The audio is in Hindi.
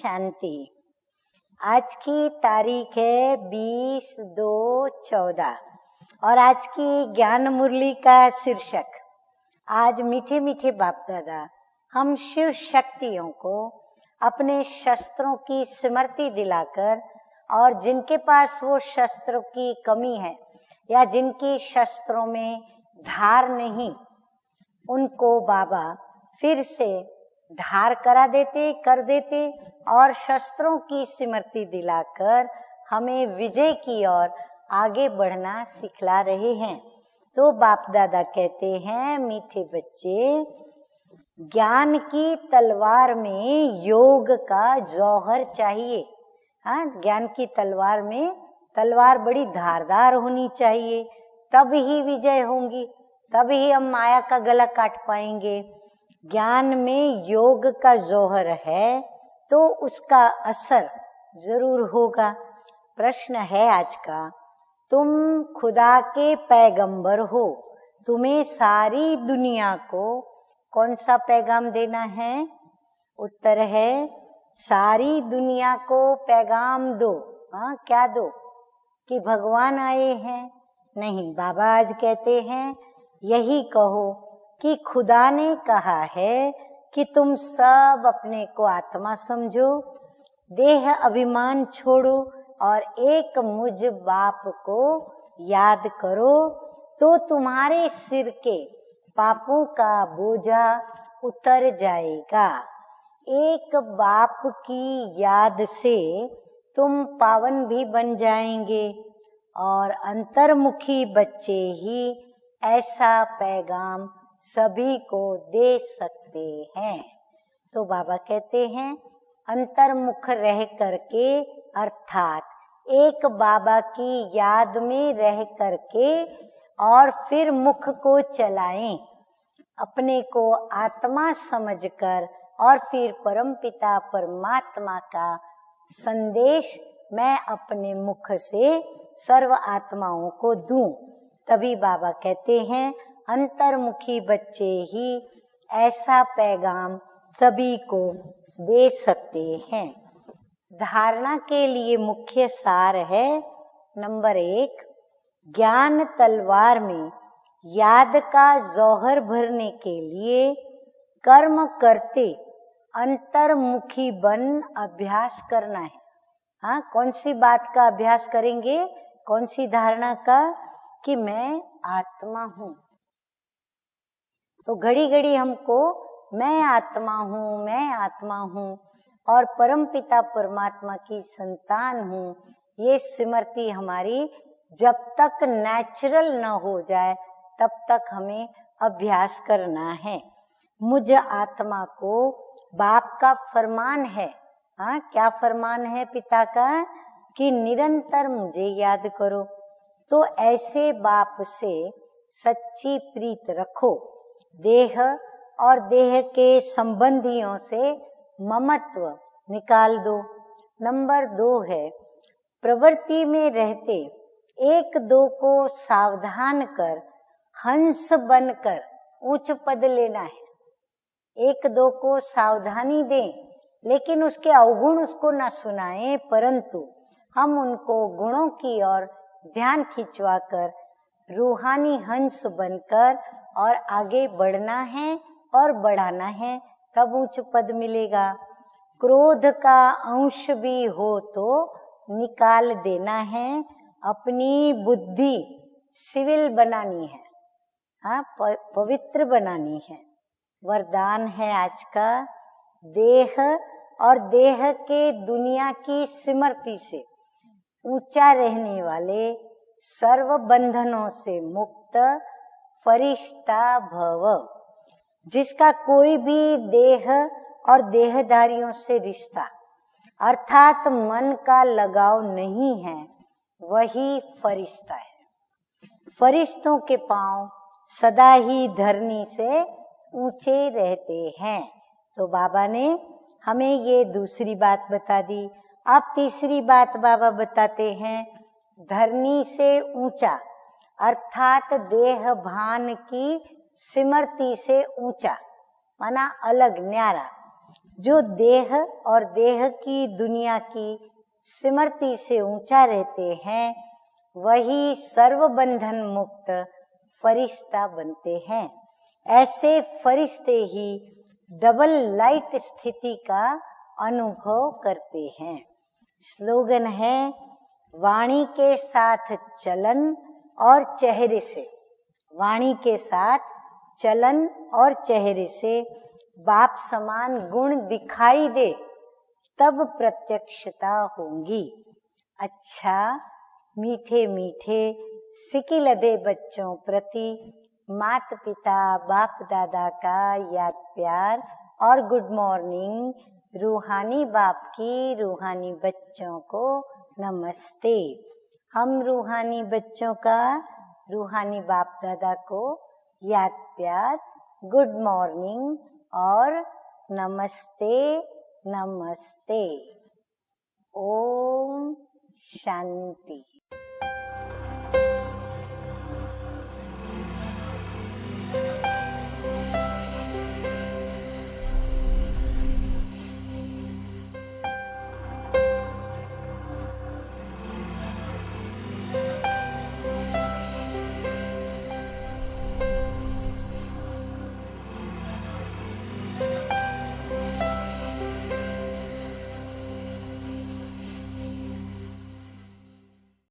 शांति। आज की तारीख है 20/2/14 और आज की ज्ञान मुरली का शीर्षक, आज मीठे मीठे बाप दादा हम शिव शक्तियों को अपने शस्त्रों की स्मृति दिलाकर, और जिनके पास वो शस्त्रों की कमी है या जिनकी शस्त्रों में धार नहीं, उनको बाबा फिर से धार कर देते और शस्त्रों की स्मृति दिलाकर हमें विजय की ओर आगे बढ़ना सिखला रहे हैं। तो बाप दादा कहते हैं, मीठे बच्चे, ज्ञान की तलवार में योग का जौहर चाहिए। हाँ, ज्ञान की तलवार में तलवार बड़ी धारदार होनी चाहिए, तब ही विजय होंगी, तब ही हम माया का गला काट पाएंगे। ज्ञान में योग का जौहर है तो उसका असर जरूर होगा। प्रश्न है आज का, तुम खुदा के पैगंबर हो, तुम्हें सारी दुनिया को कौन सा पैगाम देना है? उत्तर है, सारी दुनिया को पैगाम दो। हाँ, क्या दो? कि भगवान आए हैं? नहीं, बाबा आज कहते हैं यही कहो कि खुदा ने कहा है कि तुम सब अपने को आत्मा समझो, देह अभिमान छोड़ो और एक मुझ बाप को याद करो, तो तुम्हारे सिर के पापों का बोझा उतर जाएगा। एक बाप की याद से तुम पावन भी बन जाएंगे और अंतर्मुखी बच्चे ही ऐसा पैगाम सभी को दे सकते हैं। तो बाबा कहते हैं, अंतर्मुख रह करके, अर्थात एक बाबा की याद में रह करके और फिर मुख को चलाएं, अपने को आत्मा समझकर, और फिर परमपिता परमात्मा का संदेश मैं अपने मुख से सर्व आत्माओं को दूं। तभी बाबा कहते हैं, अंतर्मुखी बच्चे ही ऐसा पैगाम सभी को दे सकते हैं। धारणा के लिए मुख्य सार है, नंबर 1, ज्ञान तलवार में याद का जौहर भरने के लिए कर्म करते अंतर्मुखी बन अभ्यास करना है। हाँ, कौन सी बात का अभ्यास करेंगे? कौन सी धारणा का? कि मैं आत्मा हूँ। तो घड़ी घड़ी हमको मैं आत्मा हूँ और परमपिता परमात्मा की संतान हूँ, ये स्मृति हमारी जब तक नेचुरल न हो जाए तब तक हमें अभ्यास करना है। मुझ आत्मा को बाप का फरमान है। हाँ, क्या फरमान है पिता का? कि निरंतर मुझे याद करो। तो ऐसे बाप से सच्ची प्रीत रखो, देह और देह के संबंधियों से ममत्व निकाल दो। नंबर 2 है, प्रवृत्ति में रहते एक दो को सावधान कर हंस बनकर उच्च पद लेना है। एक दो को सावधानी दें, लेकिन उसके अवगुण उसको न सुनाएं, परंतु हम उनको गुणों की ओर ध्यान खिंचवा कर रूहानी हंस बनकर और आगे बढ़ना है और बढ़ाना है, तब उच्च पद मिलेगा। क्रोध का अंश भी हो तो निकाल देना है, अपनी बुद्धि सिविल बनानी है। हाँ, पवित्र बनानी है। वरदान है आज का, देह और देह के दुनिया की स्मृति से ऊंचा रहने वाले, सर्व बंधनों से मुक्त फरिश्ता भव। जिसका कोई भी देह और देहधारियों से रिश्ता अर्थात मन का लगाव नहीं है, वही फरिश्ता है। फरिश्तों के पांव सदा ही धरनी से ऊंचे रहते हैं। तो बाबा ने हमें ये दूसरी बात बता दी। अब तीसरी बात बाबा बताते हैं, धरनी से ऊंचा अर्थात देह भान की स्मृति से ऊंचा, माना अलग, न्यारा। जो देह और देह की दुनिया की स्मृति से ऊंचा रहते हैं, वही सर्वबंधन मुक्त फरिश्ता बनते हैं। ऐसे फरिश्ते ही डबल लाइट स्थिति का अनुभव करते हैं। स्लोगन है, वाणी के साथ चलन और चेहरे से, वाणी के साथ चलन और चेहरे से बाप समान गुण दिखाई दे, तब प्रत्यक्षता होगी। अच्छा, मीठे मीठे सिकिलधे बच्चों प्रति माता पिता बाप दादा का याद प्यार और गुड मॉर्निंग। रूहानी बाप की रूहानी बच्चों को नमस्ते। हम रूहानी बच्चों का रूहानी बाप दादा को याद प्यार, गुड मॉर्निंग और नमस्ते नमस्ते। ओम शांति।